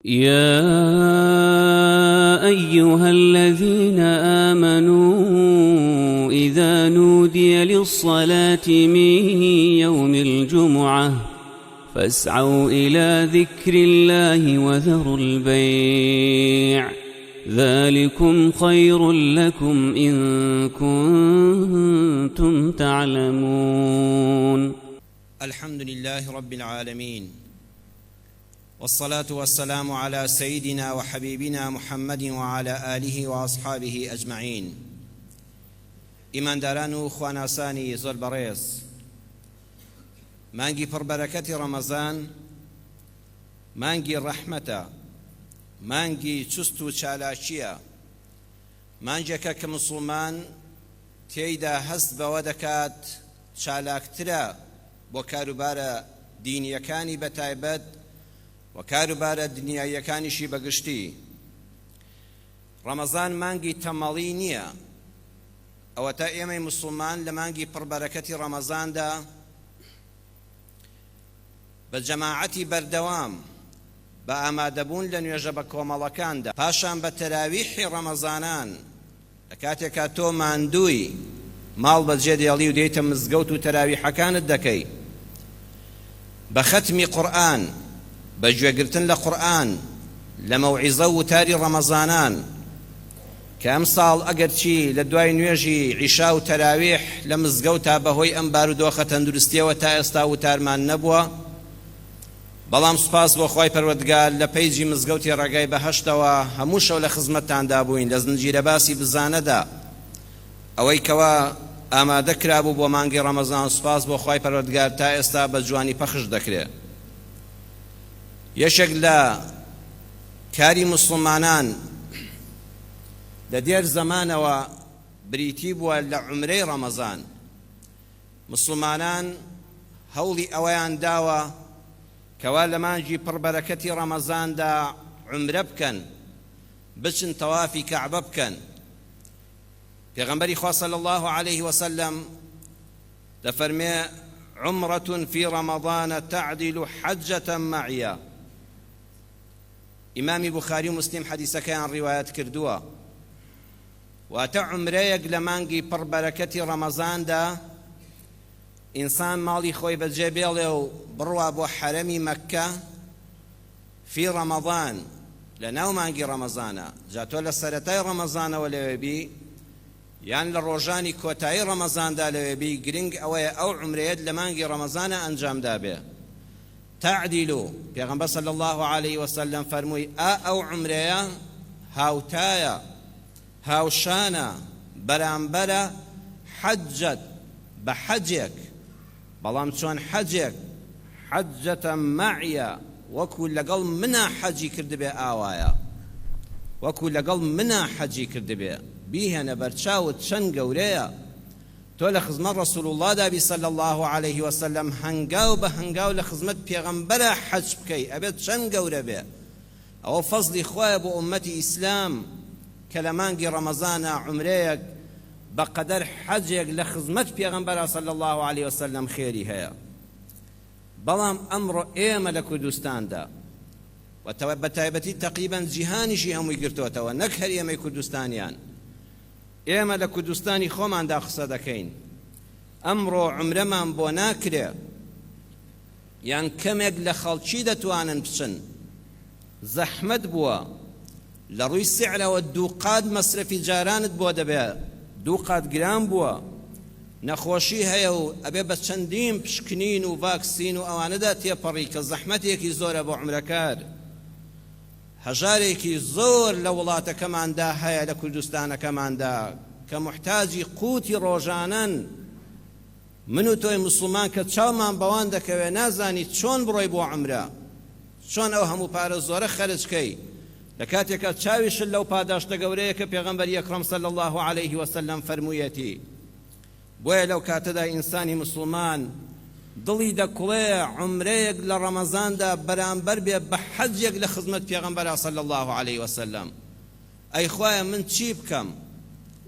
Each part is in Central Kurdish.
يا أيها الذين آمنوا إذا نودي للصلاة من يوم الجمعة فاسعوا إلى ذكر الله وذروا البيع ذلكم خير لكم إن كنتم تعلمون. الحمد لله رب العالمين، والصلاة والسلام على سيدنا وحبيبنا محمد وعلى آله وأصحابه أجمعين. إيمان داران خواناساني زور بريز، مانجي بربركة رمضان، مانجي رحمة، مانگی چست و چالاکیە، مانجێکە کە مسڵمان تێیدا هەست بەوە دەکات چالاکترە بۆ کاروبارە دینیەکانی بەتایبەت و کاروبارە دنیاییەکانیشی بەگشتی. ڕەمەزان مانگی تەمەڵی نییە، ئەوە تا ئێمەی مسڵمان لە مانگی پڕبەرەکەتی ڕەمەزاندا بە جەماعەتی بەردەوام بە ئامادەبوون لە نوێژە بە کۆمەڵەکاندا، پاشان بە تەراویحی ڕەمەزانان لە کاتێکا تۆ ماندووی ماڵ بەجێ دێڵی و دێیتە مزگەوت و تەراویحەکانت دەکەی، بە خەتمی قورئان، بە گوێگرتن لە قورئان، لە مەوعیزە و وتاری ڕەمەزانان کە ئەم ساڵ ئەگەر چی لە دوای نوێژی عیشا و تەراویح لە مزگەوتا بەهۆی ئەم بارودۆخە تەندروستیەوە تا ئێستا وتارمان نەبووە، بەڵام سوپاس بۆ خوای پەروەردگار لە پەیجی مزگەوتی ڕێگای بەهەشتەوە هەموو شەو لە خزمەتتاندا بووین لە زنجیرە باسی بزانەدا، ئەوەی کەوا ئامادە کرابوو بۆ مانگی ڕەمەزان. سوپاس بۆ خوای پەروەردگار تا ئێستا بە جوانی پەخش دەکرێت. یەشێک لە کاری مسڵمانان لە دێر زەمانەوە بریتی بووە لە عومرەی ڕەمەزان. مسڵمانان هەوڵی ئەوەیان داوە کەوا لە مانگی پڕبەرەکەتی ڕەمەزاندا عومرە بکەن، بچن تەوافی کەعبە بکەن. پێغەمبەری خوا صلی الله عليه وسلم دەفەرمێ عمرة في رمضان تعدل حجة معي. ئیمامی بوخاری و مسلم حەدیسەکەیان ڕیوایەت کردووە. واتە عومرەیەک لە مانگی پڕبەرەکەتی ڕەمەزاندا ئینسان ماڵی خۆی بەجێ بێڵێ و بڕوا بۆ حەرەمی مەککە فی ڕەمەضان، لە ناو مانگی ڕەمەزانە. جا تۆ لە سەرەتای ڕەمەزانەوە لەوێ بی یان لە ڕۆژانی کۆتایی ڕەمەزاندا لەوێ بی، گرنگ ئەوەیە ئەو عومرەیەت لە مانگی ڕەمەزانە ئەنجامدا بێ. تعدیلو، پێغەمبەر صلی الله عليه وسلم فەرمووی ئەو عومرەیە هاوتایە، هاوشانە، بەرامبەرە حەجەت بە حەجێک، بەڵام چۆن حەجێک حەجەتە مەعیە، وەکو لەگەڵ منە حەجی کردبێ ئاوایە، وەکو لەگەڵ منە حەجی کردبێ. بیهێنە بەرچاوت چەند گەورەیە. تۆ لە خزمەت ڕەسوول الله دابی صلی الله عليه وسلم، هەنگاو بە هەنگاو لە خزمەت پێغەمبەرە حەج بکەی، ئەبێت چەند گەورە بێ. ئەوە فەزلی خوایە بۆ ئومەتی ئیسلام کە لە مانگی ڕەمەزانە عومرەیەک بەقەدەر حەجێک لە خزمەت پێغەمبەرە صلی الله عليه وسلم خێری هەیە. بەڵام ئەمڕۆ ئێمە لە کوردستاندا و بەتایبەتی تەقریبەن جیهانیشی هەمووی گرتوتەوە، نەک هەر ئێمەی کوردستانیان، ئێمە لە کوردستانی خۆماندا قسە دەکەین. ئەمڕۆ عومرەمان بۆ ناکرێ، یان کەمێک لە خەڵکی دەتوانن بچن، زەحمەت بووە لە ڕووی سیعرەوە 2 قات مەسرەفی جارانت بۆ دەبێت، 2 قات گران بووە، نەخۆشی هەیە و ئەبێ بە چەندین پشکنین و ڤاکسین و ئەوانەدا تێپەڕی کە زەحمەتێکی زۆرە بۆ عومرەکار. هەژارێکی زۆر لە وڵاتەکەماندا هەیە لە کوردستانەکەماندا کە محتاجی قوتی ڕۆژانەن. من و تۆی مسڵمان کە چاومان بەوان دەکەوێ نازانی چۆن بڕۆی بۆ عومرە، چۆن ئەو هەموو پارە زۆرە خەرجکەی لە کاتێکە چاویشت لەو پاداشتە گەورەیە کە پێغەمبەری ئەکرەم صلی الله عليه وسلم فەرموویەتی. بۆیە لەو کاتەدا ئینسانی مسڵمان دڵی دەکوڵێ عومرەیەک لە ڕەمەزاندا بەرامبەر بێ بە حەجێک لە خزمەت پێغەمبەرە صلی الله عليه وسلم. ئەی خوایە من چی بکەم؟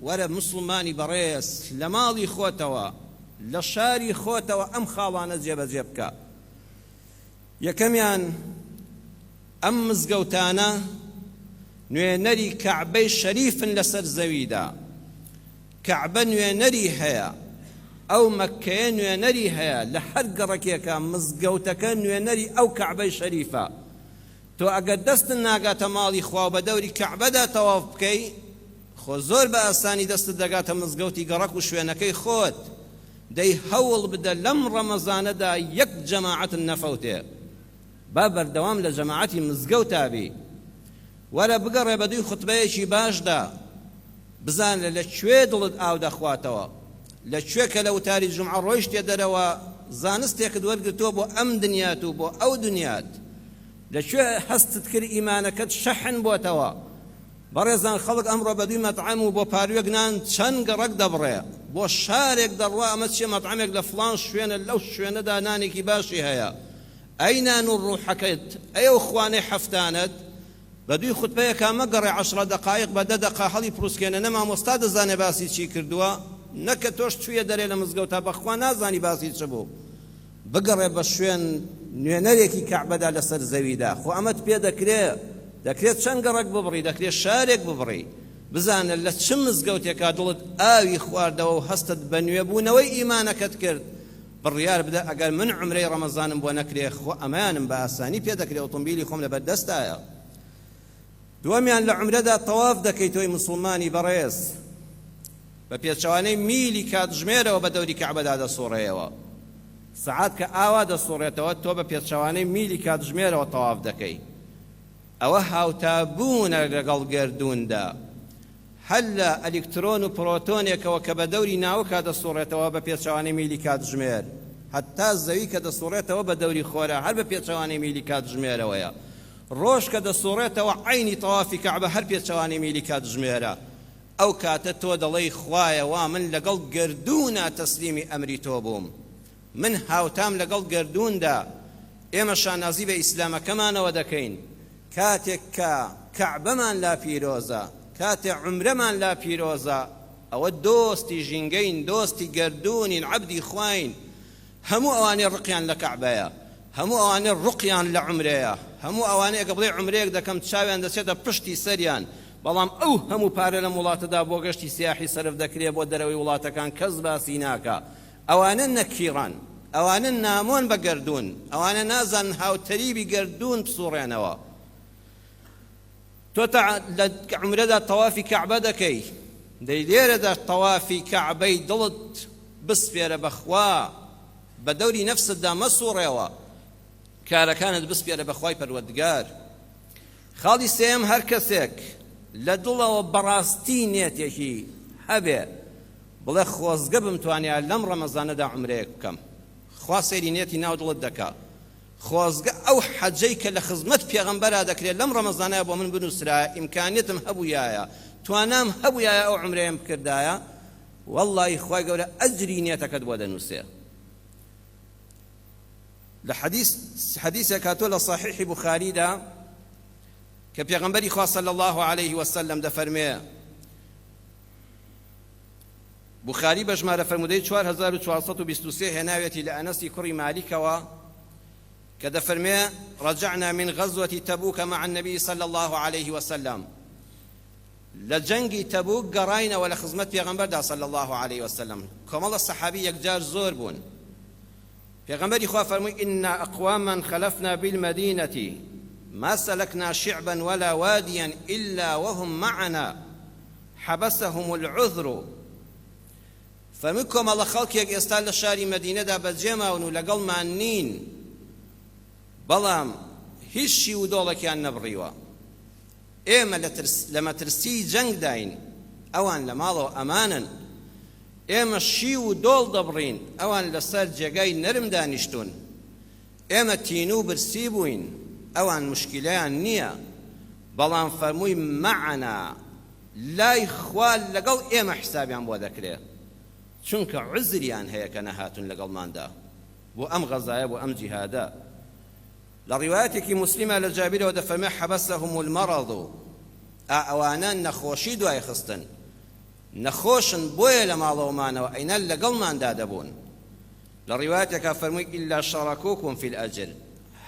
وەرە مسلمانی بەڕێز لە ماڵی خۆتەوە لە شاری خۆتەوە ئەم خاڵانە جێبەجێ بکە. یەکەمیان ئەم مزگەوتانە نوێنەری کەعبەی شەریفن لەسەر زەویدا. کەعبە نوێنەری هەیە، ئەو مەککەیە نوێنەری هەیە، لە هەر گەڕەکێکە مزگەوتەکە نوێنەری ئەو کەعبەی شەریفە. تۆ ئەگەر دەستت ناگاتە ماڵی خوا و بە دەوری کەعبەدا تەواف بکەی، خۆ زۆر بە ئاسانی دەستت دەگاتە مزگەوتی گەڕەک و شوێنەکەی خۆت. دەی هەوڵ بدە لەم ڕەمەزانەدا یەک جەماعەتن نەفەوتێ، با بەردەوام لە جەماعەتی مزگەوتا بی. وەرە بگەڕێ بە دوی خوتبەیەکی باشدا، بزانە لەکوێ دڵت ئاو دەخواتەوە، لەکوێ کە لە وتاری جومعە ڕۆیشتێ دەرەوە زانستێکت وەرگرتووە بۆ ئەم دنیات و بۆ ئەو دنیات، لەکوێ هەستت کرد ئیمانەکەت شەحن بۆتەوە. بەڕێزان خەڵک ئەمڕۆ بە دوی مەطعەم و بۆ پاروێک نان چەند گەڕەک دەبڕێ، بۆ شارێک دەڕوا ئەمە چێ مەطعەمێک لە فڵان شوێنە لەو شوێنەدا نانێکی باشی هەیە. ئەی نان و ڕوحەکەت، ئەیە و خوانەی هەفتانت بە دوی خوتبەیەکە مەگەڕێ 10 دقایق بە 10 دقا هەڵی پروسکێنە، نە مامۆستا دەزانێ باسی چی کردووە، نەکە تۆش توێ دەرێ لە مزگەوتا بەخوا نازانی باسی چ بوو. بگەڕێ بە شوێن نوێنەرێکی کەعبەدا لەسەر زەویدا. خۆ ئەمەت پێ دەکرێت چەند گەڕەک ببڕی، دەکرێت شارێک ببڕی. بزانە لە چ مزگەوتێکا دڵت ئاوی خواردەوە و هەستت بە نوێبوونەوەی ئیمانەکەت کرد، بڕیار بدە ئەگەر من عومرەی ڕەمەزانم بۆ نەکرێ، خۆ ئەمانم بە ئاسانی پێ دەکرێت ئۆتۆمبیلی خۆم لە بەردەستایە. دووەمیان لە عومرەدا تەواف دەکەی تۆی مسڵمانی بەڕێز، بە پێچەوانەی میلی کاتژمێرەوە بە دەوری کەعبەدا دەسوڕێەوە. سەعات کە ئاوا دەسوڕێتەوە تۆ بە پێچەوانەی میلی کاتژمێرەوە تەواف دەکەی. ئەوە هاوتابوونە لەگەڵ گردووندا، هەل لە ئەلکترۆن و پرۆتۆنێکەوە کە بە دەوری ناوکە دەسوڕێتەوە بە پێچەوانەی میلی کاتژمێر، هەتا زەوی کە دەسوڕێتەوە بە دەوری خۆرە هەر بە پێچەوانەی میلی کاتژمێرەوەیە. ڕۆژ کە دەسوڕێتەوە عینی تەوافی کەعبە هەر پێچەوانەی میلی کاتژمێرە. ئەو کاتە تۆ دەڵێی خوایە وا من لەگەڵ گردوونە تەسلیمی ئەمری تۆ بووم، من هاوتام لەگەڵ گردووندا. ئێمە شانازی بە ئیسلامەکەمانەوە دەکەین کاتێک کە کەعبەمان لا پیرۆزە، کاتێ عومرەمان لا پیرۆزە، ئەوە دۆستی ژینگەین، دۆستی گردوونین، عەبدی خواین. هەموو ئەوانەی ڕقیان لە کەعبەیە، هەموو ئەوانەی ڕقیان لە عومرەیە، هەموو ئەوانەیە کە بڵێ عومرەیەک دەکەم چاویان دەچێتە پشتی سەریان، بەڵام ئەو هەموو پارە لە وڵاتەدا بۆ گەشتی سیاحی سەرف دەکرێت بۆ دەرەوەی وڵاتەکان کەس باسی ناکە. ئەوانە نەکیڕان، ئەوانە نامۆن بە گردوون، ئەوانە نازان هاوتەریبی گردوون بسوڕێنەوە. تۆ لە عومرەدا تەوافی کەعبە دەکەی، دەی لێرەدا تەوافی کەعبەی دڵت بسپێرە بەخوا، بە دەوری نەفسدا مەسوڕێەوە، کارەکانت بسپێرە بەخوای پەروەردگار. خاڵی سێم هەر کەسێک لە دڵەوە بەڕاستی نێتێکی هەبێ بڵێ خۆزگە بمتوانیا لەم ڕەمەزانەدا عومرەیەک بکەم، خوا سەیری نێتی ناو دڵت دەکا. خۆزگە ئەو حەجەی کە لە خزمەت پێغەمبەرا دەکرێت لەم ڕەمەزانەیە بۆ من بنووسرایە، ئیمکانیەتم هەبوویایە، توانام هەبوویایە ئەو عومرەیەم بکردایە، وەڵڵی خوای گەورە ئەجری نێتەکەت بۆ دەنووسێ. لە حەدیثێک هاتووە لە صحیحی بوخاریدا کە پێغەمبەری خوا صلی الله عليه وسلم دەفەرمێ، بوخاری بە ژمارە فەرموودەی 4423 هێناوێتی لە ئەنەسی کوڕی مالیکەوە کە دەفەرمێ رجعنا من غزوة تبوك مع النبي صلى الله عليه وسلم، لە جەنگی تەبوک گەڕاینەوە لە خزمەت پێغەمبەردا صلی الله عليه وسلم. کۆمەڵە سەحابی یەکجار زۆر بوون. پێغەمبەری خوا فەرمووی إنا أقواما خلفنا بالمدينة ما سلكنا شعبا ولا واديا إلا وهم معنا حبسهم العذر. فەرمووی کۆمەڵە خەڵکێک ئێستا لە شاری مەدینەدا بەجێماون و لەگەڵمان نین، بەڵام هیچ شی و دۆڵێکیان نەبڕیوە. ئێمە لە مەترسی جەنگ داین، ئەوان لە ماڵەوە ئەمانن، ئێمە شی و دۆڵ دەبڕین، ئەوان لەسەر جێگای نەرم دانیشتون، ئێمە تین و برسی بووین، ئەوان مشکلەیان نییە، بەڵام فەرمووی مەعەنا، لای خوا لەگەڵ ئێمە حسابیان بۆ دەکرێت، چونکە عزریان هەیە کە نەهاتون لەگەڵماندا بۆ ئەم غەزایە بۆ ئەم جیهادە. لە ڕیوایەتێکی موسلیمە لە جابیرەوە دەفەرمێ حەبەسەهم المەڕەض، ئەوانە نەخۆشی دوای خستن، نەخۆشن بۆیە لە ماڵەوەمانەوە ئەینە لەگەڵماندا دەبوون. لە ڕیوایەتێکا فەرمووی ئیلا شەڕەکوکم فی الئەجر،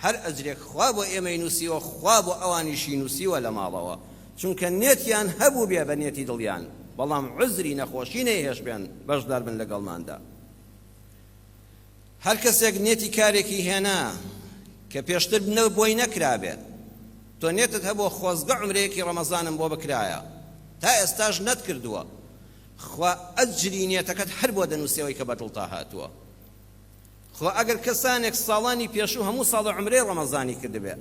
هەر ئەجرێک خوا بۆ ئێمەی نووسیوە خوا بۆ ئەوانیشی نووسیوە لە ماڵەوە چونکە نێتیان هەبوو بێ بە نێتی دڵیان بەڵام عزری نەخۆشی نەیهێش بێن بەشدار بن لەگەڵماندا هەر کەسێک نێتی کارێکی هێنا کە پێشتر بۆی نەکرابێت تۆ نێتت هەبوو خۆزگە عمرەیەکی ڕەمەزانم بۆ بکرایە تا ئێستاش نەتکردووە خوا ئەجری نێتەکەت هەر بۆ دەنووسێەوەی کە بەدڵ تا هاتووە خۆ ئەگەر کەسانێک ساڵانی پێشوو هەموو ساڵە عمرەی ڕەمەزانی کردبێ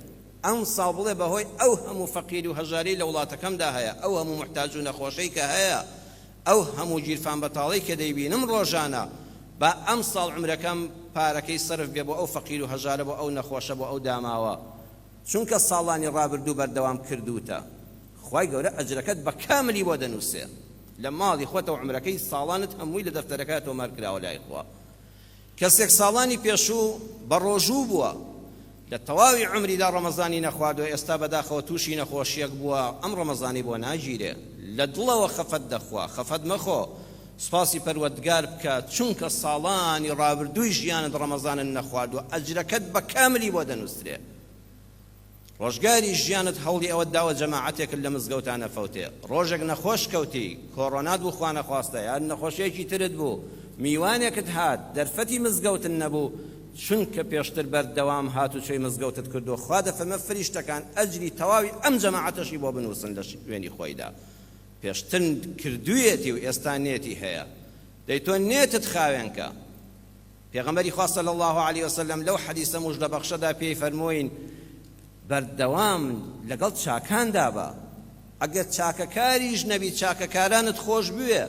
ئەم ساڵ بڵێ بەهۆی ئەو هەموو فەقیر و هەژاری لە وڵاتەکەمدا هەیە ئەو هەموو محتاج و نەخۆشەی کە هەیە ئەو هەموو گیرفان بەتاڵەی کە دەیبینم ڕۆژانە با ئەم ساڵ عمرەکەم پارەکەی سەرف بێ بۆ ئەو فەقیر و هەژارە بۆ ئەو نەخۆشە بۆ ئەو داماوە چونکە ساڵانی ڕابردوو بەردەوام کردوتە خوای گەورە ئەجرەکەت بە کاملی بۆ دەنووسێ لە ماڵی خۆتەوە عمرەکەی ساڵانت هەمووی لە دەفتەرەکەت تۆمار کراوە لای خوا کەسێک ساڵانی پێشوو بە ڕۆژوو بووە لە تەواوی عمریدا ڕەمەزانی نەخواردووە ئێستا بەداخەوە تووشی نەخۆشیەک بووە ئەم ڕەمەزانی بۆ ناگیرێ لە دڵەوە خەفەت دەخوا خەفەت مەخۆ سپاسی پەروەردگار بکە چونکە ساڵانی ڕابردووی ژیانت ڕەمەزانت نەخواردووە ئەجرەکەت بە کاملی بۆ دەنووسرێ ڕۆژگاری ژیانت هەوڵی ئەوە داوە جەماعەتێک لە مزگەوتانە فەوتێ ڕۆژێک نەخۆش کەوتی کۆڕۆنات بوو خوا نەخواستە یان نەخۆشیەکی ترت بوو میوانێکت هات دەرفەتی مزگەوتن نەبوو چونکە پێشتر بەردەوام هات و چۆی مزگەوتت کردو خوا دەفەرمە فریشتەکان ئەجری تەواوی ئەم جەماعەتەشی بۆ بنووسن لە وێنی خۆیدا پێشتر کردوویەتی و ئێستا نێتی هەیە دەی تۆ نێتت خاوێنکە پێغەمبەری خوا صلی الله علیه وسلم لەو حەدیثە موژدەبەخشەدا پێی فەرمووین بەردەوام لەگەڵ چاکاندا بە ئەگەر چاکەکاریش نەبی چاکەکارانت خۆش بوێ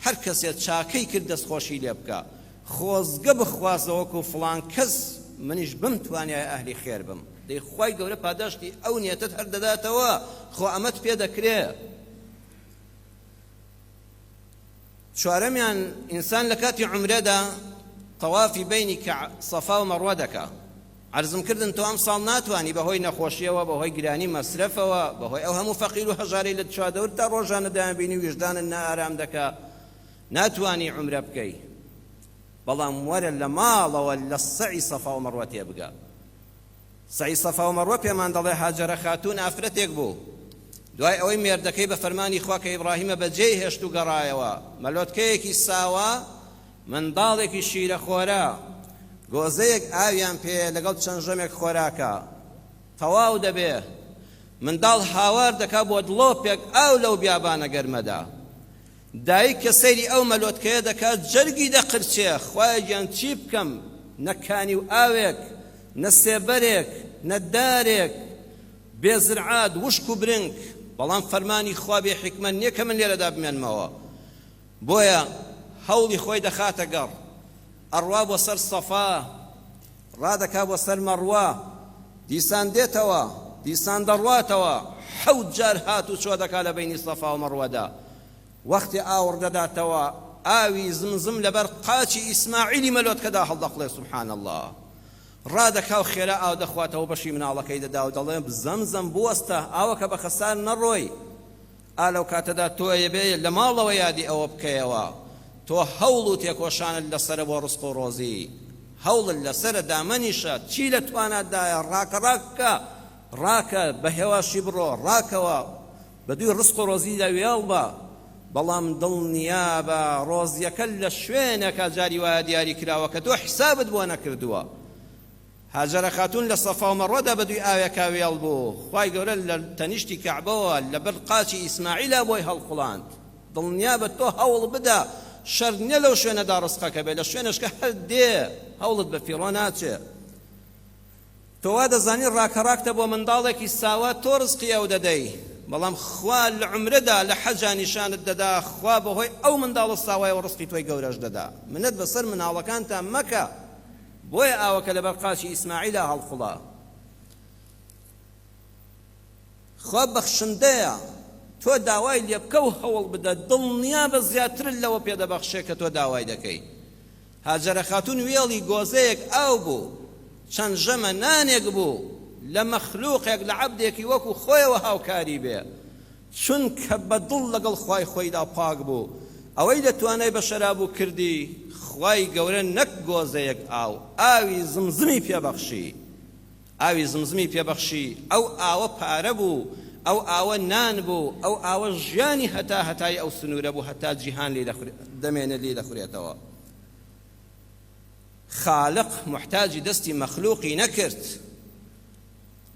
هەر کەسێت چاکەی کرد دەستخۆشی لێ بکە خۆزگە بخوازەوەکو فڵان کەس منیش بمتوانای ئەهلی خێر بم دەی خوای گەورە پاداشتی ئەو نیەتت هەر دەداتەوە خۆ ئەمەت پێ دەکرێ چوارەمیان ئینسان لە کاتی عومرەدا تەوافی بینی سەفا و مەڕوە دەکا عرضم کردن تۆ ئەم ساڵ ناتوانی بەهۆی نەخۆشیەوە بەهۆی گرانی مەسرەفەوە بەهۆی ئەو هەموو فەقیر و هەژارەی لە چوادەور تا ڕۆژانە دایانبینی ویژدانت نائارام دەکا ناتوانی عومرە بکەی بەڵام وەرە لە ماڵەوە لە سەعی سەفا و مەڕوە تێبگە سەعی سەفا و مەڕوە پێمان دەڵێ هاجەرە خاتوون ئافرەتێک بوو دوای ئەوەی مێردەکەی بە فەرمانی خوا کە ئیبراهیمە بەجێی هێشت و گەڕایەوە مەلۆتکەیەکی ساوە منداڵێکی شیرەخۆرە گۆزەیەک ئاویان پێ لەگەڵ چەند ژەمێک خۆراکە تەواو دەبێ منداڵ هاوار دەکا بۆ دڵۆپێک ئاو لەو بیابانە گەرمەدا دایک کە سەیری ئەو مەلۆتکەیە دەکات جەرگی دەقرچێ خوایە گیان چی بکەم نەکانی و ئاوێک نە سێبەرێک نە دارێک بێزرعات وشک و برنگ بەڵام فەرمانی خوا بێ حیکمە نییە کە من لێرەدا بمێنمەوە بۆیە هەوڵی خۆی دەخاتە گەڕ ئەڕوا بۆ سەر سەفا ڕادەکا بۆ سەر مەڕوا دیسان دێتەوە دیسان دەڕواتەوە حەوت جار هات و چۆ دەکا لە بینی سەفا و مەڕوەدا وەختی ئاوڕ دەداتەوە ئاوی زمزم لەبەر قاچی ئیسماعیلی مەلۆتکەدا هەڵدەقڵێ سبحان الله ڕادەکا و خێرا ئاو دەخواتەوە بەشی مناڵەکەی دەدا و دەڵێ زەمزەم بوەستە ئاوەکە بە خەسار نەڕۆی ئالەو کاتەدا تۆیە بێ لە ماڵەوە یادی ئەوە بکەیەوە تۆ هەوڵ و تێکۆشانت لەسرە بۆ ڕزق و ڕۆزی هەوڵت لەسرە دامەنیشە چی لە تواناتدایە ڕاکە ڕاکە ڕاکە بە هێواشی بڕۆ ڕاکەوە بە دوی ڕزق و ڕۆزیدا وێڵ بە بەڵام دڵنیا بە ڕۆزیەکە لە شوێنێکە جاری وایە دیاری کراوە کە تۆ حسابت بۆ نەکردووە هاجەرە خاتوون لە سەفا و مەڕوەدا بە دوی ئاوێکا وێڵ بوو خوای گەورە لە تەنیشتی کەعبەوە لەبەر قاچی ئیسماعیلا بۆی هەڵقوڵاند دڵنیا بە تۆ هەوڵ بدە شەر نییە لەو شوێنەدا ڕزقەکە بێ لە شوێنشکە هەر دێ هەوڵت بە فیڕۆ ناچێ تۆ وا دەزانی ڕاکەڕاکتە بۆ منداڵێکی ساوا تۆ ڕزقی ئەو دەدەی بەڵام خوا لە عومرەدا لە حەجا نیشانت دەدا خوا بەهۆی ئەو منداڵە ساوایەوە ڕزقی تۆی گەورەش دەدا منەت بەسەر مناڵەکانتان مەکە بۆیە ئاوەکە لەبەر قاچی ئیسماعیلا هەڵقوڵا خوا بەخشندەیە تۆ داوای لێ بکە و هەوڵ بدە دڵنیا بە زیاتر لەوە پێدەبەخشێ کە تۆ داوای دەکەی هاجەرە خاتوون وێڵی گۆزەیەک ئاو بوو چەند ژەمە نانێک بوو لە مەخلووقێک لە عەبدێکی وەکو خۆیەوە هاوکاری بێ چونکە بەدڵ لەگەڵ خوای خۆیدا پاک بوو ئەوەی دەتوانای بە شەرابوو کردی خوای گەورە نەک گۆزەیەک ئاوی زمزمی پێبەخشی ئاوی زمزمی پێبەخشی ئەو ئاوە پارە بوو ئەو ئاوە نان بوو ئەو ئاوە ژیانی هەتای ئەو سنوورە بوو هەتا جیهان دەمێنێت لێ دەخورێتەوە. خالق محتاجی دەستی مەخلوقی نەکرد.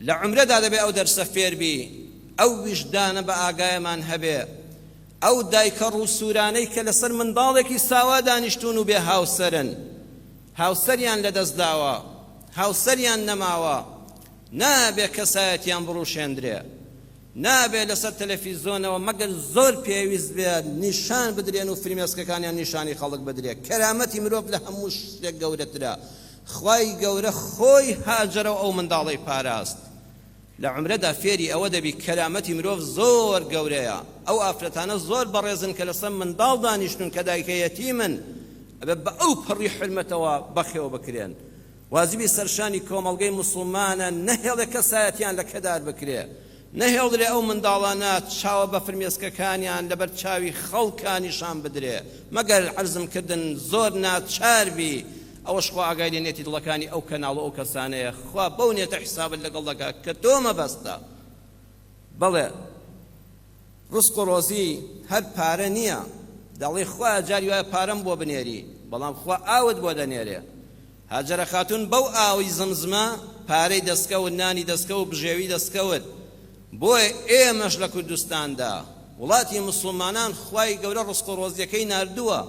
لە عمرەدا دەبێ ئەو دەرسە فێر بی، ئەو ویژدانە بە ئاگایەمان هەبێ، ئەو دایکە ڕووسورانەی کە لەسەر منداڵێکی ساوا دانیشتون و بێ هاوسەرن، هاوسەریان لەدەستداوە، هاوسەریان نەماوە، نابێ کەسایەتیان بڕوشێندرێ، نابێ لەسەر تەلەڤیزۆنەوە مەگەر زۆر پێویست بێت نیشان بدرێن و فیلمێسکەکانیان نیشانی خەڵک بدرێت. کەرامەتی مرۆڤ لە هەموو شتێک گەورەترە. خوای گەورە خۆی هاجرە و ئەو منداڵەی پاراست. لە عمرەدا فێری ئەوە دەبی کەرامەتی مرۆڤ زۆر گەورەیە. ئەو ئافرەتانە زۆر بەڕێزن کە لەسەر منداڵ دانیشتون کە دایکەیەتی من ئەبێ بە ئەو پڕی حرمەتەوە بەخێوە بکرێن. واجبی سەرشانی کۆمەڵگەی موسڵمانە نەهێڵێ کەسایەتیان لە کەدار بکرێ، نەهێڵدرێ ئەو منداڵانە چاوە بە فرمێسکەکانیان لەبەر چاوی خەڵکانیشان بدرێ، مەگەر عەرزم کردن زۆر ناچاربی ئەوەش خوا ئاگای لێ نێتی دڵەکانی ئەو کەناڵ و ئەو کەسانەیە. خوا بەو نێتە حیسابت لەگەڵ دەکات کە تۆ مەبەستە. بەڵێ ڕزق و ڕۆزی هەر پارە نییە. دەڵێ خوا جاری وایە پارەم بۆ بنێری، بەڵام خوا ئاوت بۆ دەنێرێ. هاجرە خاتون بەو ئاوی زمزمە پارەی دەستکەوت، نانی دەستکەوت، بژێوی دەستکەوت. بۆیە ئێمەش لە کوردستاندا وڵاتی مسلمانان خوای گەورە ڕزق و ڕۆزیەکەی ناردووە.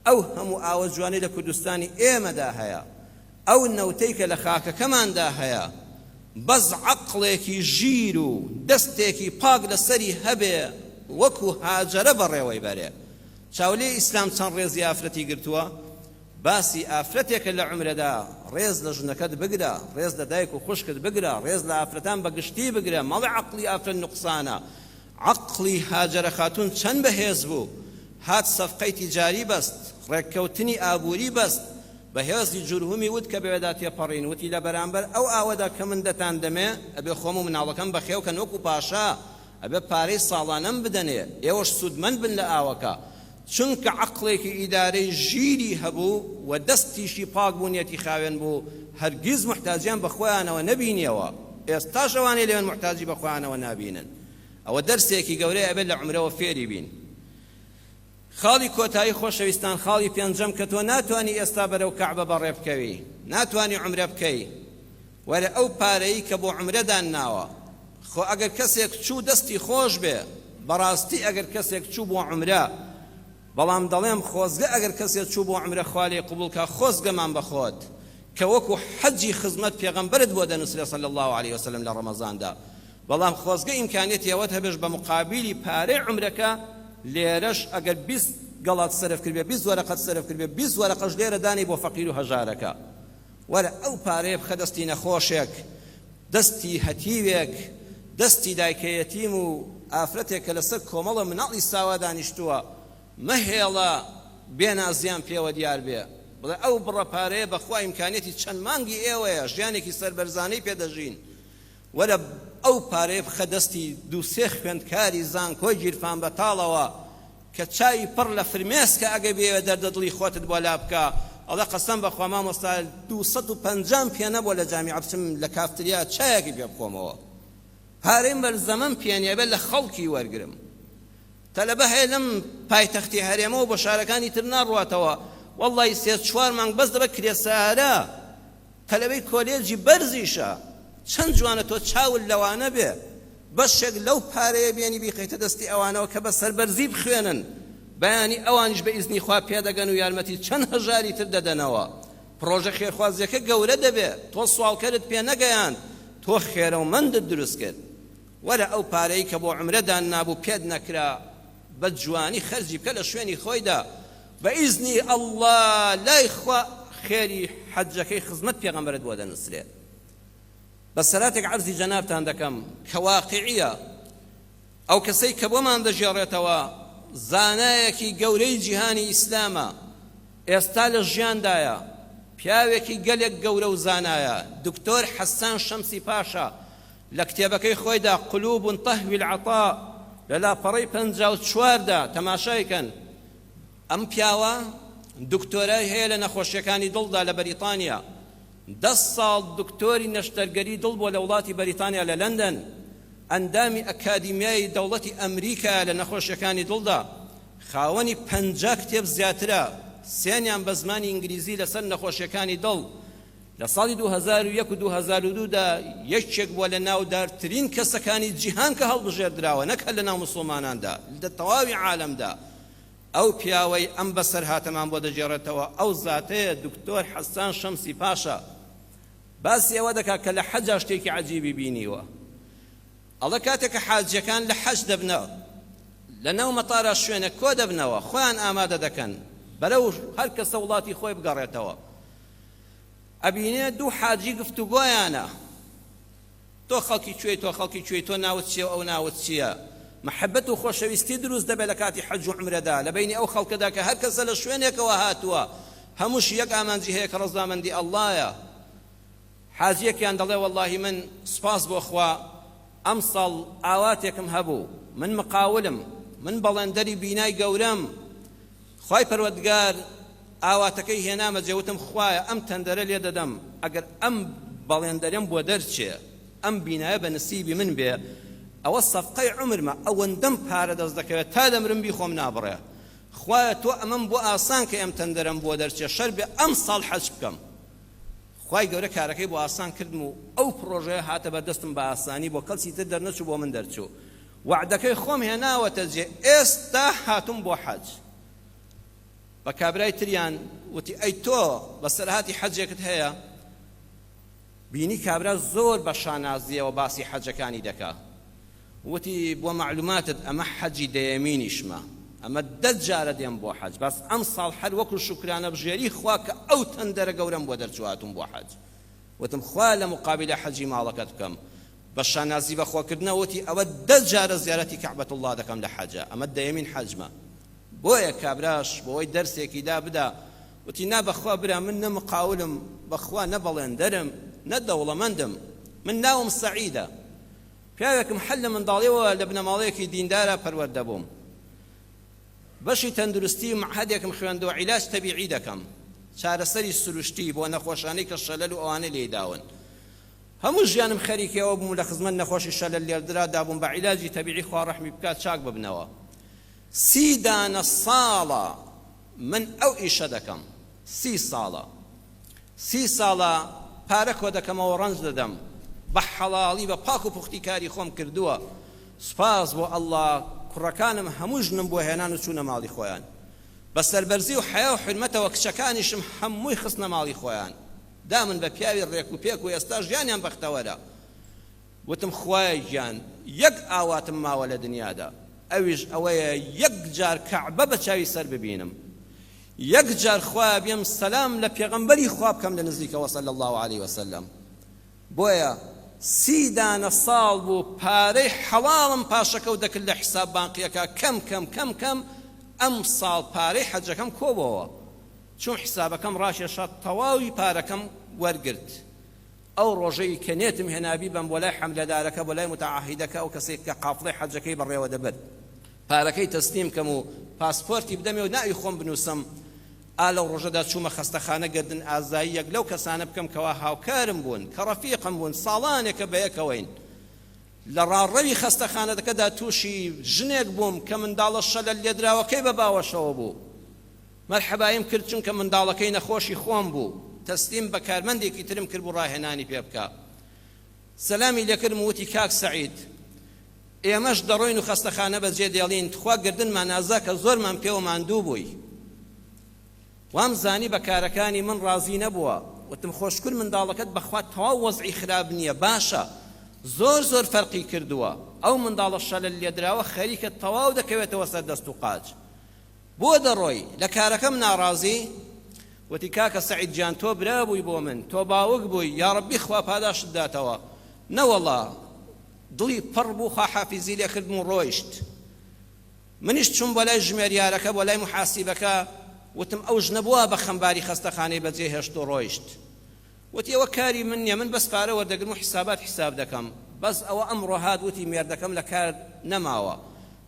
ئەو هەموو ئاوە جوانەی لە کوردستانی ئێمەدا هەیە، ئەو نەوتەی کە لە خاکەکەماندا هەیە، بەس عەقڵێکی ژیر و دەستێکی پاک لەسەری هەبێ وەکو هاجرە بەڕێوەی بەرێ. چاولێ ئیسلام چەند ڕێزی ئافرەتی گرتووە؟ باسی ئافرەتێکە لە عمرەدا ڕێز لە ژنەکەت بگرە، ڕێز لە دایک و خوشکت بگرە، ڕێز لە ئافرەتان بەگشتی بگرە. مەڵێ عەقڵی ئافرەت نوقسانە. عەقڵی هاجرە خاتون چەند بەهێز بوو. هات سەفقەی تیجاری بەست، ڕێککەوتنی ئابووری بەست، بەهێزی جورهومی وت کە بەوێدا تێپەڕین. وتی لە بەرامبەر ئەو ئاوەدا کە من دەتان دەمێ ئەبێ خۆم و مناڵەکەم بەخێوکەن وەکو پاشا، ئەبێ پارەی ساڵانەم بدەنێ، ئێوەش سوودمەند بن لە ئاوەکە. چونکە عەقڵێکی ئیدارەی ژیری هەبوو و دەستیشی پاک بوونیەتی خاوێن بوو، هەرگیز محتاجیان بە خۆیانەوە نەبینیەوە. ئێستاش ئەوانەی لێوێن محتاجی بە خۆیانەوە نابینن. ئەوە دەرسێکی گەورەیە ئەبێت لە عمرەوە فێری بین. خاڵی کۆتایی خۆشەویستان، خاڵی پێنجەم کە تۆ ناتوانی ئێستا بەرەو کەعبە بەڕێ بکەوی، ناتوانی عمرە بکەی، وەرە ئەو پارەی کە بۆ عمرەدان ناوە. خۆ ئەگەر کەسێک چوو دەستی خۆش بێ، بەڕاستی ئەگەر کەسێک چوو بۆ عمرە، بەڵام دەڵێم خۆزگە ئەگەر کەسێک چوو بۆ عمرە خوا لێ قبوڵ کە خۆزگەمان بەخۆت کە وەکو حەجی خزمەت پێغەمبەرت بۆ دەنووسرێ صلی الله علیه وسلم لە ڕەمەزاندا، بەڵام خۆزگە ئیمکانیەتی ئەوەت هەبێش بە مقابلی پارەی عمرەکە لێرەش ئەگەر 20 گەڵات سەرف کرد بێ، 20 وەرەقەت سەرف کرد بێ، 20 وەرەقەش لێرە دانی بۆ فەقیر و هەژارەکە. وەرە ئەو پارەیە بخە دەستی نەخۆشێک، دەستی هەتیوێک، دەستی دایکەیەتیم و ئافرەتێک کە لەسەر کۆمەڵە مناڵی ساوا دانیشتووە، مەهێڵە بێنازیان پێوە دیار بێ. بڵێ ئەو بڕە پارەیە بەخوا ئیمکانیەتی چەند مانگی ئێوەیە، ژیانێکی سەربەرزانەی پێدەژین. وەرە ئەو پارەیە بخە دەستی دووسێ خوێندکاری زانکۆی گیرفان بەتاڵەوە کە چاوی پڕ لە فرمێسکە ئەگە بێوە دەردەدڵی خۆتت بۆ لا بکە. ئەڵێ قەسەم بەخوا مامۆستا 250 پێ نەبووە لە جامیع بچم لە کافتریا چایەکی پێ بخۆمەوە، پارەیم بەرزەمەم پێنیە بێت لە خەڵکی وەرگرم. تەلەبە هەیە لەم پایتەختی هەرێمەوە بۆ شارەکانی تر ناڕواتەوە، وەڵڵی 3-4 مانگ بەس دەبە کرێسارە، تەلەبەی کۆلێجی بەرزیشە. چەند جوانە تۆ چاول لەوانە بێ، بەشێک لەو پارەیە بێنی بیخەیتە دەستی ئەوانەوە کە بە سەربەرزی بخوێنن، بەیانی ئەوانش بە ئیزنی خوا پێدەگەن و یارمەتی چەند هەژاری تر دەدەنەوە. پرۆژە خێرخوازیەکە گەورە دەبێت، تۆ سوالکەرت پێ نەگەیاند، تۆ خێرەومەندت دروست کرد. وەرە ئەو پارەی کە بۆ عمرەدان نابوو پێت نەکرا، بە جوانی خەرجی بکە لە شوێنی خۆیدا، بە ئیزنی ئەڵڵا لای خوا خێری حەجەکەی خزمەت پێغەمبەرت بۆ دەنووسرێت. بەسەراتێک عەرزی جەنابتان دەکەم کە واقعیە، ئەو کەسەی کە بۆمان دەژێڕێتەوە زانایەکی گەورەی جیهانی ئیسلامە، ئێستا لە ژیاندایە، پیاوێکی گەلێک گەورە و زانایە، دکتۆر حەسان شەمسی پاشا لە کتێبەکەی خۆیدا قلوب تەهوی العەطا لە لاپەڕەی 54دا تەماشایکەن. ئەم پیاوە دکتۆرای هەیە لە نەخۆشیەکانی دڵدا لە بەریتانیا، 10 ساڵ دکتۆری نەشتەرگەری دڵ بۆ لە وڵاتی بەریتانیا لە لەندەن ئەندامی ئەکادیمیای دەوڵەتی ئەمریکا لە نەخۆشیەکانی دڵدا خاوەنی 50 کتێب زیاترە سێنیان بە زمانی ئینگلیزی لەسەر نەخۆشیەکانی دڵ لە ساڵی 2001 و 2002دا یەکێک بووە لە ناودارترین کەسەکانی جیهان کە هەڵبژێردراوە نەک لە ناو مسڵماناندا لە تەواوی عالەمدا ئەو پیاوەی ئەم بەسەر هاتەمان بۆ دەجێڕێتەوە ئەو زاتەیە دکتۆر حەسان شەمسی پاشا باسی ئەوە دەکات کە لە حەجا شتێکی عەجیبی بینیوە ئەڵە کاتێککە حاجەکان لە حەج دەبنەوە لە ناو مەتارە شوێنە کۆ دەبنەوە خۆیان ئامادە دەکەن بەرەو هەر کەسە وڵاتی خۆی بگەڕێتەوە ئەبینێ دوو حاجی گفتوگۆیانە تۆ خەڵکی کوێی تۆ خەڵکی کوێی تۆ ناوت چییە و ئەو ناوت چییە محەبەت و خۆشەویستی دروست دەبێت لە کاتی حەج و عومرەدا لە بینی ئەو خەڵکەدا کە هەر کەسە لە شوێنێکەوە هاتووە هەمووش یەک ئامانجی هەیە کە ڕەزامەندی ئەڵڵایە حاجیەکیان دەڵێ وەڵڵاهی من سپاس بۆ خوا ئەم ساڵ ئاواتێکم هەبوو من مقاولم من بەڵێندەری بینای گەورەم خوای پەروەردگار ئاواتەکەی هێنامە جێوتم خوایە ئەم تەندەرە لێ دەدەم ئەگەر ئەم بەڵێندەرێم بۆ دەرچێ ئەم بینایە بە نسیبی من بێ ئەوە سەفقەی عمرمە ئەوەندەم پارە دەست دەکەوێت تا دەمرم بی خۆم نابڕێ خوایە تۆ ئەمەم بۆ ئاسان کە ئەم تەندەرەم بۆ دەرچێ شەر بێ ئەم ساڵ حەج بکەم خوای گەورە کارەکەی بۆ ئاسان کردم و ئەو پرۆژەیە هاتە بەردەستم بە ئاسانی بۆ کەڵکی تر دەرنەچوو بۆ من دەرچوو وعدەکەی خۆم هێناوەتە جێ ئێستا هاتووم بۆ حەج بە کابرای تریان وتی ئەی تۆ بە سەرهاتی حەجێکت هەیە بینی کابرا زۆر بە شانازیەوە باسی حەجەکانی دەکا وتی بۆ معلوماتت ئەمە حەجی دەیەمینیشمە ئەمە 10 جارە دێم بۆ حەج بەس ئەم ساڵ هەر وەکو شوکرانە بژێری خوا کە ئەو تەندەرە گەورەم بۆ دەرچواتم بۆ حەج وتم خوا لە مقابلە حەجی ماڵەکەت بکەم بە شانازی بەخۆکردنەوە وتی ئەوە 10 جارە زیارەتی کەعبەت الله دەکەم لە حەجە ئەمە دەیەمین حەجمە بۆیە کابراش بۆی دەرسێکی دا بدا وتی نا بەخوا برا من نەمقاولم بەخوا نەبەڵێندەرم نەدەوڵەمەندم من ناوم سەعیدە پیاوێکم حەل لە منداڵیەوە لە بنەماڵەیەکی دیندارە پەروەردە بووم بەشی تەندروستی معهەدێکم خوێندەوە عیلاج تەبیعی دەکەم چارەسەری سروشتی بۆ نەخۆشانەی کە شەلەل و ئەوانە لێداون هەموو ژیانم خەریکەوە بووم لە خزمەت نەخۆشی شەلەل لێردرا بووم بە عیلاجی تەبیعی خوا ڕەحمی بکات چاک ببنەوە 30 دانە ساڵە من ئەو ئیشە دەکەم 30 ساڵە 30 ساڵە پارە کۆ دەکەمەوە ڕەنج دەدەم بە حەڵاڵی بە پاک و پوختی کاری خۆم کردووە سوپاس بۆ ئەڵڵا کوڕەکانم هەموو ژنم بۆ هێنان و چوونە ماڵی خۆیان بە سەربەرزی و حیا و حرمەتەوە کچەکانیشم هەمووی خستنە ماڵی خۆیان دامن بە پیاوی ڕێک و پێک و ئێستا ژیانیان بەختەوەرە وتم خوایە گیان یەک ئاواتم ماوە لە دنیادا ئەویش ئەوەیە یەک جار کەعبە بە چاوی سەر ببینم یەک جار خوایە بێم سەلام لە پێغەمبەری خوا بکەم لە نزیکەوە صلی الله علیه وسلم بۆیە 30 دانە ساڵ بوو پارەی حەڵاڵم پاشەکەوت دەکرد لە حیساب بانقیەکە کەم ئەم ساڵ پارەی حەجەکەم کۆبەوە چون حیسابەکەم ڕاشێشە تەواوی پارەکەم وەرگرت ئەو ڕۆژەی کە نێتم هێنابی بەم بۆ لای حەملەدارەکە بۆ لای متعاهیدەکە ئەو کەسێک کە قافڵەی حەجەکەی بەڕێوە دەبێت پارەکەی تەسلیم کەم و پاسپۆرتی بدەمێ و ناوی خۆم بنووسم ئالە ڕۆژەدا چوومە خەستەخانە گردن ئازایی یەک لەو کەسانە بکەم کەوا هاوکارم بوون کە ڕەفیقم بوون ساڵانێکە بەیەکەوەین لە ڕاڕەوی خەستەخانەکەدا تووشی ژنێک بووم کە منداڵە شەلەل لێدراوەکەی بە باوەشەوە بوو مەرحەبایم کرد چونکە منداڵەکەی نەخۆشی خۆم بوو تەسلیم بە کارمەندێکی ترم کرد بوو ڕاهێنانی پێ بکە سەلامی لێکردم وتی کاک سەعید ئێمەش دەڕۆین و خەستەخانە بەجێ دێڵین تخوا گردنمان نازا کە زۆرمان پێوە ماندوو بووی وام زانی بە کارەکانی من ڕازی نەبووە وتم خۆشکر منداڵەکەت بەخوا تەواو وەزعی خراب نییە باشە زۆر فەرقی کردووە ئەو منداڵە شەلەل لێدراوە خەریکە تەواو دەکەوێتەوە سەر دەست و قاچ بۆ دەڕۆی لە کارەکەم ناڕازی وتی کاکە سەعید جان تۆ برا بووی بۆ من تۆ باوک بووی یا ڕەبی خوا پاداشت داتەوە نەوەڵا دڵی پڕ بوو خوا حافیزی لێ کردم و ڕۆیشت منیش چوون بۆ لای ژمێریارەکە بۆ لای محاسیبەکە وتم ئەو ژنە بووە بە خەمباری خەستەخانەی بەجێ هێشت و ڕۆیشت وتی ئەوە کاری من نییە من بەس پارە وەردەگرم و حیسابات حیساب دەکەم بەس ئەوە ئەمڕۆ هات وتی مێردەکەم لە کار نەماوە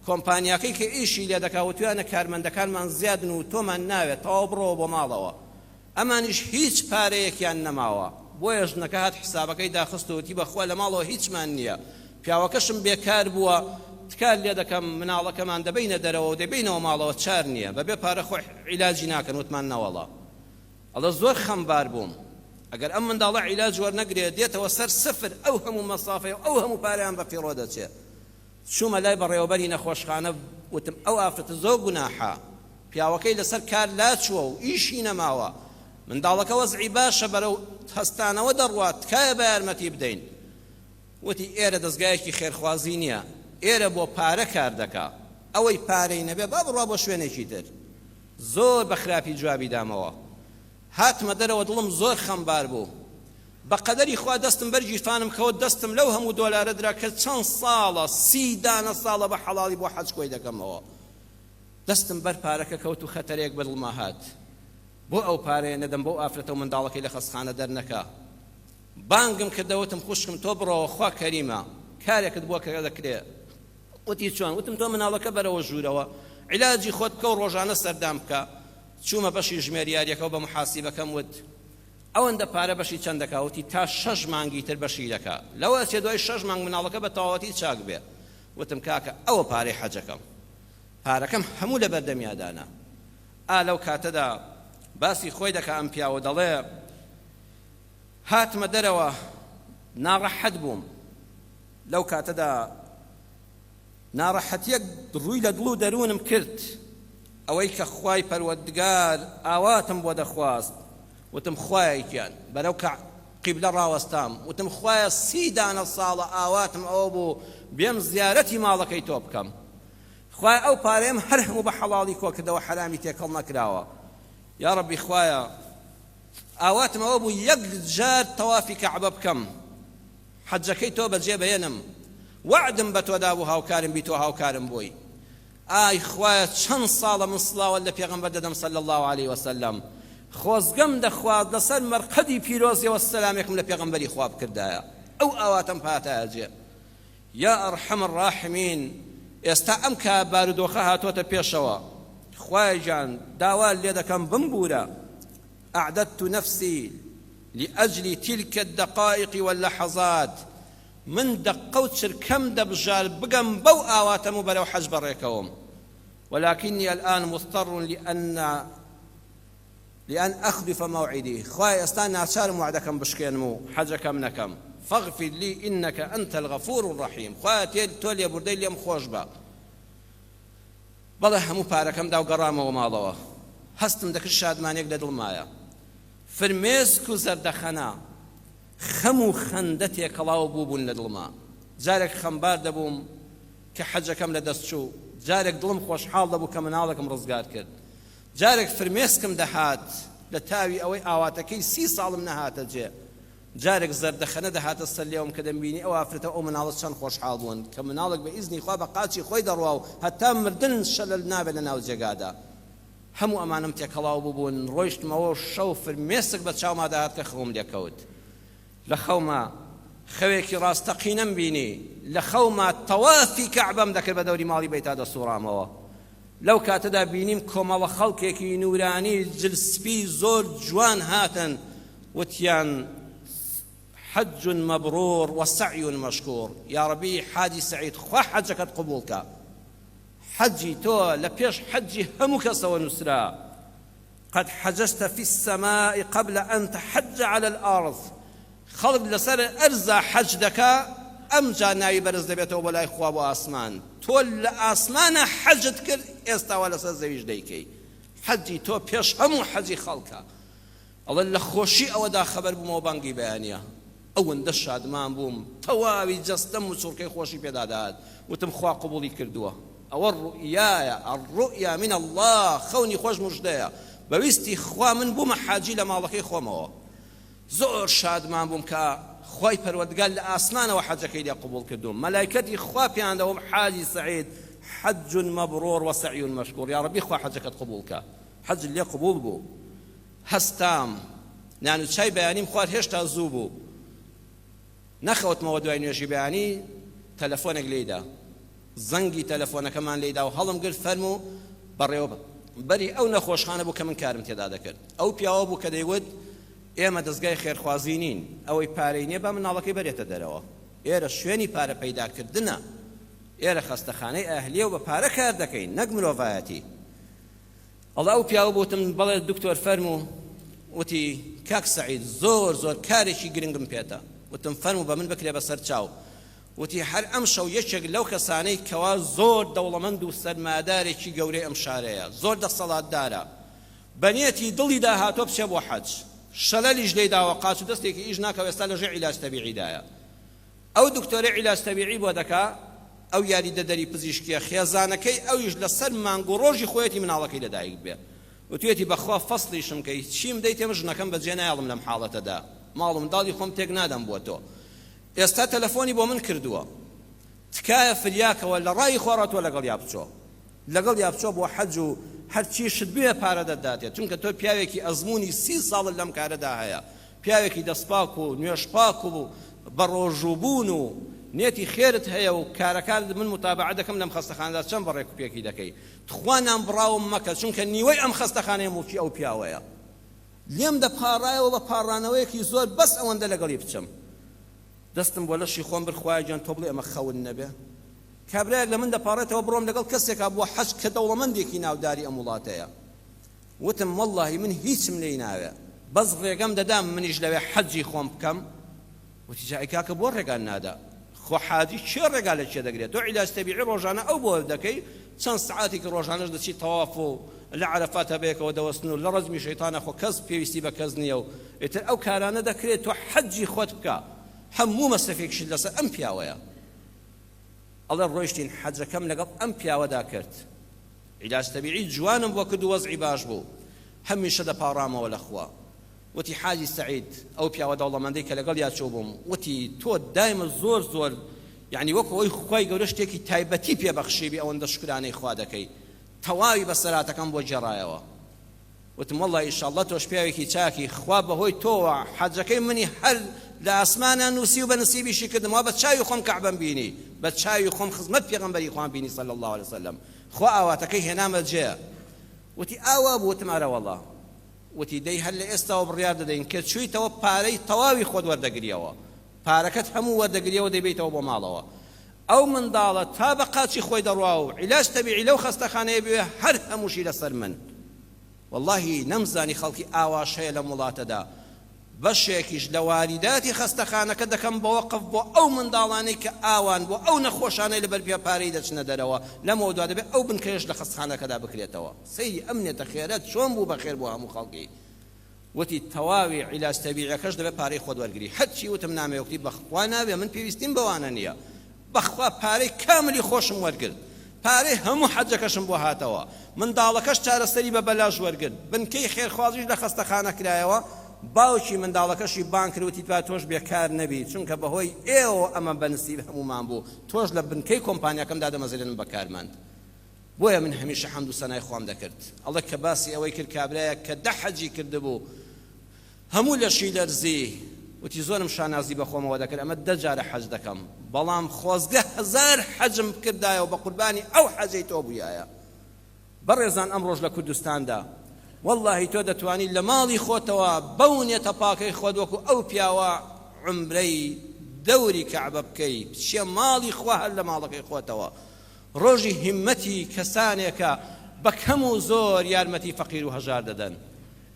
کۆمپانیاکەی کە ئیشی لێ دەکا وتویانە کارمەندەکانمان زیادن و تۆمان ناوێت تەواو بڕۆوە بۆ ماڵەوە ئەمانیش هیچ پارەیەکیان نەماوە بۆیە ژنەکە هات حسابەکەی داخستووەتی بەخوا لە ماڵەوە هیچمان نییە پیاوەکەشم بێکار بووە تکار لێ دەکەم مناڵەکەمان دەبینە دەرەوە و دەبینەوە ماڵەوە چار نییە بەبێ پارە خۆی عیلاجی ناکەن وتمان نەوەڵا ئەڵە زۆر خەمبار بووم ئەگەر ئەم منداڵە عیلاج وەرنەگرێت دێتەوە سەر سفر ئەو هەموو مەسافەیە و ئەو هەموو پارەیان بە فیڕۆ دەچێت چوومە لای بەڕێوەبەری نەخۆشخانە وتم ئەو ئافرەتە زۆر گوناحە پیاوەکەی لەسەر کار لاچووە و ئیشی نەماوە منداڵەکە وەزعی باشە بەرەو هەستانەوە دەڕوات تکایە بە یارمەتی بدەین وتی ئێرە دەستگایەکی خێرخوازی نییە ئێرە بۆ پارە کار دەکا ئەوەی پارەی نەبێ با بڕوا بۆ شوێنێکی تر زۆر بە خراپی جوابی دامەوە هاتمە دەرەوە دڵم زۆر خەمبار بوو بە قەدەری خوا دەستم بەرگیفانم کەوت دەستم لەو هەموو دۆلارە درا کە چەند ساڵە 30 دانە ساڵە بە حەڵاڵی بۆ حەج کۆی دەکەمەوە دەستم بەر پارەکە کەوت و خەتەرێک بە دڵما هات بۆ ئەو پارەیە نەدەم بۆ ئافرەتە و منداڵەکەی لە خەستخانە دەرنەکە بانگم کردەوتم خوشکم تۆ بڕەوە خوا کەریمە کارێکت بۆ کە دەکرێ وتی چۆن وتم تۆ مناڵەکە بەرەوە ژوورەوە عیلاجی خۆت بکە و ڕۆژانە سەردام بکە چوومە بەشی ژمێریارەکە و بە محاسیبەکەم وت ئەوەندە پارە بەشی چەند دەکاوتی تا 6 مانگی تر بەشی دەکا لەوە چێ دوای 6 مانگ مناڵەکە بە تەواوەتی چاک بێ وتم کاکە ئەوە پارەی حەجەکەم پارەکەم هەموو لە بەردەمیادانە لەو کاتەدا باسی خۆی دەکا ئەم پیاوە دەڵێ هاتمە دەرەوە ناڕەحەت بووم لەو کاتەدا ناڕەحەتیەک ڕووی لە دڵ و دەروونم کرد ئەوەی کە خوای پەروەردگار ئاواتم بۆ دەخواست وتم خوایەکیان بەرەو قیبلە ڕاوەستام وتم خوایە 30 دانە ساڵە ئاواتم ئەوە بوو بێم زیارەتی ماڵەکەی تۆ بکەم خوای ئەو پارەیەم هەر هەموو بە حەڵاڵی کۆ کردەوە حرامی تێکەڵ نەکراوە یا ڕەبی خوایە ئاواتم ئەوە بوو یەک جار تەوافی کەعبە بکەم حەجەکەی تۆ بەجێ بهێنم وعدم بە تۆدا بوو هاوکارم بی تۆ هاوکارم بووی ئای خوایە چەند ساڵە من سڵاوەت لە پێغەمبەر دەدەم صلی الله عليه وسلم خۆزگەم دەخوات لەسەر مەرقەدی پیرۆزیەوە سەلامێکم لە پێغەمبەری خوا بکردایە ئەو ئاواتم پاتایەجێ یا ئەرحەم الراحمین ئێستا ئەم کە بارودۆخە هاتۆتە پێشەوە خوای جان داوا لێ دەکەم بمبورە أعددت نفسي لأجل تلك الدقائق واللحظات من دقوت شركم دبجال بقم بو آواتم بلو حج بريكوم ولكني الآن مضطر لأن أخلف موعدي خواهي استاني أشار موعدكم بشكينمو حجكم نكم فاغفر لي إنك أنت الغفور الرحيم خواهي تولي بردي لي مخوش با بەڵێ هەموو پارەکەم دا و گەڕامەوە ماڵەوە هەستم دەکرد شادمانێک لە دڵمایە فرمێسک و زەردەخەنە خەم و خەندە تێکەڵاو بووبوون لە دڵما جارێک خەمبار دەبووم کە حەجەکەم لە دەست چوو جارێک دڵم خۆشحاڵ دەبوو کە مناڵێکم ڕزگار کرد جارێک فرمێسکم دەهات لە تاوی ئەوەی ئاواتەکەی 30 ساڵم نەهاتە جێ جارێک زەردەخەنە دەهاتە سەر لێوم کە دەمبینی ئەو ئافرەتە ئەو مناڵت چەند خۆشحاڵ بوون کە مناڵێک بە ئیزنی خوا بە قاچی خۆی دەڕوا و هەتا مردن شەلل نابێت لە ناو جێگادا هەموو ئەمانم تێکەڵاو بوون ڕۆیشتمەوە شەو فرمێسک بە چاوما دەهات کە خەوم لێکەوت لە خەوما خەوێکی ڕاستەقینەم بینی لە خەوما تەوافی کەعبەم دەکرد بە دەوری ماڵی بەیتا دەسوڕامەوە لەو کاتەدا بینیم کۆمەڵە خەڵکێکی نورانی جلسپی زۆر جوان هاتن وتیان حج مبرور وسعي مشكور يا ربي حاجي سعيد خوا حجك قبولك حجي تو لبيش حجي همك سوى نسرا قد حججت في السماء قبل أن تحج على الأرض خلق لسر أرزا حجدك أم جاناي برز دبيته ولا إخوة وآسمان تول آسمان حجت كر استوى لسر زويج ديكي حجي تو بيش همو حجي خلقك الله لخوشي أو دا خبر بموبانقي بيانيه ئەوەندە شادمان بووم تەواوی جەستەم و چوڕکەی خۆشی پێدادات وتم خوا قبوڵی کردووە ئەوە ڕوئیایە الرؤیا من الله خەونی خۆش موژدەیە بەویستی خوا من بوومە حاجی لە ماڵەکەی خۆمەوە زۆر شادمان بووم کە خوای پەروەردگار لە ئاسمانەوە حەجەکەی لێ قبوڵ کردوم مەلایکەتی خوا پێیان دەوم حاجی سەعید حج مەبرور وسعی مەشکور یا ڕەبی خوا حەجەکەت قبوڵکە حەج لێ قبوڵ بوو هەستام نان و چای بەیانیم خوارد هێشتا زوو بوو نەخەوتمەوە دوای نوێژی بەیانی تەلەفۆنێک لێدا زەنگی تەلەفۆنەکەمان لێدا و هەڵم گرت فەرموو بەڕێوە بەری ئەو نەخۆشخانە بوو کە من کارم تێدا دەکرد ئەو پیاوە بوو کە دەیوت ئێمە دەستگای خێرخوازی نین ئەوەی پارەی نییە بە مناڵەکەی بەرێتە دەرەوە ئێرە شوێنی پارە پەیداکردنە ئێرە خەستەخانەی ئەهلیە و بە پارە کار دەکەین نەک مرۆڤایەتی ئەڵا ئەو پیاوە بوتم بەڵێ دکتۆر فەرموو وتی کاک سەعید زۆر کارێکی گرنگم پێێتە وتم فەرموو بە من بکرێ بەسەر چاو وتی هەر ئەم شەو یەکێک لەو کەسانەی کەوا زۆر دەوڵەمەند و سەرمادارێکی گەورەی ئەم شارەیە زۆر دەسەڵاتدارە بەنیەتی دڵی داهاتۆ بچێ بۆ حەج شەلەلیش لێی داوە قاچ و دەستێکی ئیش ناکەوێت ئێستا لەژێر عیلاج تەبیعیدایە ئەو دکتۆرە عیلاج تەبیعی بۆ دەکا ئەو یاریدەدەری پزیشکیە خێزانەکەی ئەویش لەسەر مانگ و ڕۆژی خۆیەتی مناڵەکەی لەدایک بێ وتوێتی بەخوا فەسڵیشم کەی چیم دەی تێمە ژنەکەم بەجێ نایڵم لەم حاڵەتەدا ماڵ و منداڵی خۆم تێک نادەم بۆ تۆ ئێستا تەلەفۆنی بۆ من کردووە تکایە فریاکەوە لە ڕای خۆڕاتوە لەگەڵ یا بچۆ بۆ حەج و هەرچی شت بێ پارە دەداتێت چونکە تۆ پیاوێکی ئەزمموی 30 ساڵ لەم کارەدا هەیە پیاوێکی دەستپاک و نوێشپاک و بەڕۆژووبوون و نێتی خێرت هەیە و کارەکان من متابعە دەکەم لەم خەستەخانەدا چەند بەڕێک و پێکی دەکەی توخوانام بڕاوم مەکە چونکە نیوەی ئەم خەستەخانەیە موکی ئەو پیاوەیە لێم دەپاڕایەوە بە پاڕانەوەیەکی زۆر بەس ئەوەندە لەگەڵی بچم دەستم بۆ لەشی خۆم برخوای گیان تۆ بڵێ ئەمە خەون نەبێ کابرایەک لە من دەپاڕێتەوە بڕۆم لەگەڵ کەسێکا بۆ حەج کە دەوڵەمەندێکی ناوداری ئەم وڵاتەیە وتم وەڵڵاهی من هیچم لێی ناوێ بەس ڕێگەم دەدام منیش لەوێ حەجی خۆم بکەم وتی جا ئەی کاکە بۆ ڕێگان نادا خۆ حاجی چێ ڕێگا لە چێ دەگرێت تۆ عیلاج تەبیعی ڕۆژانە ئەو بۆ دەکەی چەند سعاتێکی ڕۆژانەش دەچی تەواف و لە عەرەفات هەبەیەکەوە دەوەستن و لە ڕەزمی شەیتانە خۆ کەس پێویستی بە کەس نییە و ئیتر ئەو کارانە دەکرێت تۆ حەجی خۆت بکە هەموو مەسەفێکشت لەسەر ئەم پیاوەیە ئەڵێ ڕۆیشتین حەجەکەم لەگەڵ ئەم پیاوەدا کرد عیلاج تەبیعی جوانم بۆ کرد و وەزعی باش بوو هەمیشە دەپاڕامەوە لە خوا وتی حاجی سەعید ئەو پیاوە دەوڵەمەندەی کە لەگەڵ یا چۆ بووم وتی تۆ دایمە زۆر یعنی وەکو ئەوی خوای گەورە شتێکی تایبەتی پێبەخشیبی ئەوەندە شکرانەی خوا دەکەی تەواوی بەسەراتەکەم بۆ جێڕایەوە وتم وەڵڵا ئینشاءڵڵا تۆش پیاوێکی چاکی خوا بەهۆی تۆوە حەجەکەی منی هەر لە ئاسمانە نووسی و بە نسیبیشی کردمەوە بە چاوی خۆم کەعبەم بینی بە چاوی خۆم خزمەت پێغەمبەری خوان بینی صلی الله علیه وسلم خوا ئاواتەکەی هێنامە جێ وتی ئاوا بوو وتم ئارە وەڵڵا وتی دەی هەر لە ئێستاوە بڕیار دەدەین کە چوویتەوە پارەی تەواوی خۆت وەردەگریەوە پارەکەت هەموو وەردەگریەوە دەبێتەوە بۆ ماڵەوە ئەو منداڵە تا بە قاچی خۆی دەڕوا و عیلاج تەبیعی لەو خەستەخانەیە بوێ هەر هەمووشی لەسەر من واللهی نەمزانی خەڵکی ئاواش هەیە لە وڵاتەدا بەشێکیش لە واریداتی خەستەخانەکە دەکەم بە وەقف بۆ ئەو منداڵانەی کە ئاوان بۆ ئەو نەخۆشانەی لەبەر پێ پارەی دەچنە دەرەوە لەمەوە دوا دەبێت ئەو بنکەیەش لە خەستەخانەکەدا بکرێتەوە سەیری ئەمنێتە خێرەت چۆن بوو بەخێر بۆ هەموو خەڵکی وتی تەواوی عیلاج تەبیعیەکەش دەبێت پارەی خۆت وەرگری هەرچی وتم نامەوەکتی بەخوا نابێ من پێویستیم بەوانە نییە بەخوا پارەی کاملی خۆشم وەرگرت پارەی هەموو حەجەکەشم بۆ هاتەوە منداڵەکەش چارەسەری بە بەلاژ وەرگرت بنکەی خێرخوازیش لە خەستەخانە کرایەوە باوکی منداڵەکەشی بان کردوتی با تۆش بێکار نەبی چونکە بەهۆی ئێوە ئەمە بەنسیب هەمومان بوو تۆش لە بنکەی کۆمپانیاکەمدا دەمەزرێنم بەکارمەند بۆیە من هەمیشە حەمد و سەنای خۆم دەکرد ئەڵێ کە باسی ئەوەی کرد کابرایە کە 10 حەجی کردبوو هەموو لەشی لەرزی وتی زۆرم شانازی بە خۆمەوە دەکرد ئەمە 10 جارە حەج دەکەم بەڵام 11,000 حەجم کردایەوە بە قوربانی ئەو حەجەی تۆ بوویایە بەڕێزان ئەمڕۆژ لە کوردستاندا واللهی تۆ دەتوانی لە ماڵی خۆتەوە بەونێتە پاکەی خۆت وەکو ئەو پیاوە عمرەی دەوری کەعبە بکەی بچێ ماڵی خوا هەر لە ماڵەکەی خۆتەوە ڕۆژی هیمەتی کەسانێکە بە کەم و زۆر یارمەتی فەقیر و هەژار دەدەن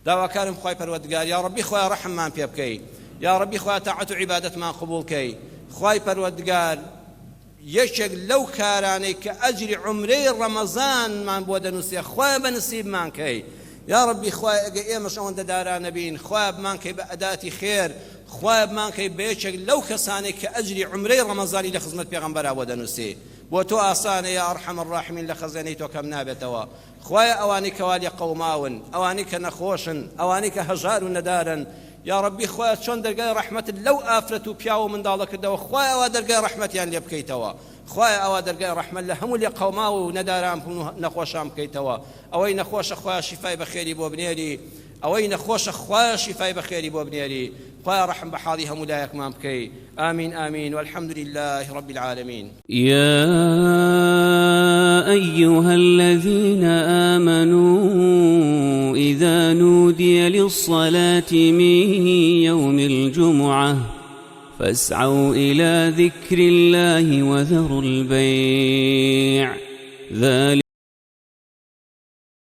داواکارم خوای پەروەردگار یا ڕەبی خوای ڕەحممان پێ بکەی یا ڕەبی خوای تاعەت و عیبادەتمان قبوڵ کەی خوای پەروەردگار یەکێک لەو کارانەی کە ئەجری عمرەی ڕەمەزانمان بۆ دەنووسێ خوای بە نسیبمان کەی یا ربی خوای ئەگە ئێمەش ئەوەندە دارانە بین خوای بمان کەی بە ئەداتی خێر خوای بمان کەی بە یەکێک لەو کەسانێک کە ئەجری عمرەی ڕەمەزانی لە خزمەت پێغەمبەرا بۆ دەنووسێ بۆ تۆ ئاسانە یا ئەرحەم الراحمین لە خەزانەی تۆ کەم نابێتەوە خوای ئەوانەی کەوا لێ قەوماون ئەوانەی کە نەخۆشن ئەوانەی کە هەژار و نەدارن یا ربی خوای چۆن دەرگای ڕەحمەتت لەو ئافرەت و پیاو و منداڵە کردەوە خوای ئەوە دەرگای ڕەحمەتیان لێ بکەیتەوە خوای ئەوە دەرگای ڕەحمەت لە هەموو لێ قەوما و نەداران و نەخۆشان بکەیتەوە ئەوەی نەخۆشە خوای شیفای بەخێری بۆ بنێری ئەوەی نەخۆشە خوای شیفای بەخێری بۆ بنێری خوای ڕەحم بە حاڵی هەموو لایەکمان بکەی آمین آمین والحمد لله رب العالمين يا أيها الذين آمنوا إذا نودي نودي للصلاة من يوم الجمعة فاسعوا إلى ذكر الله وذروا البيع ذلك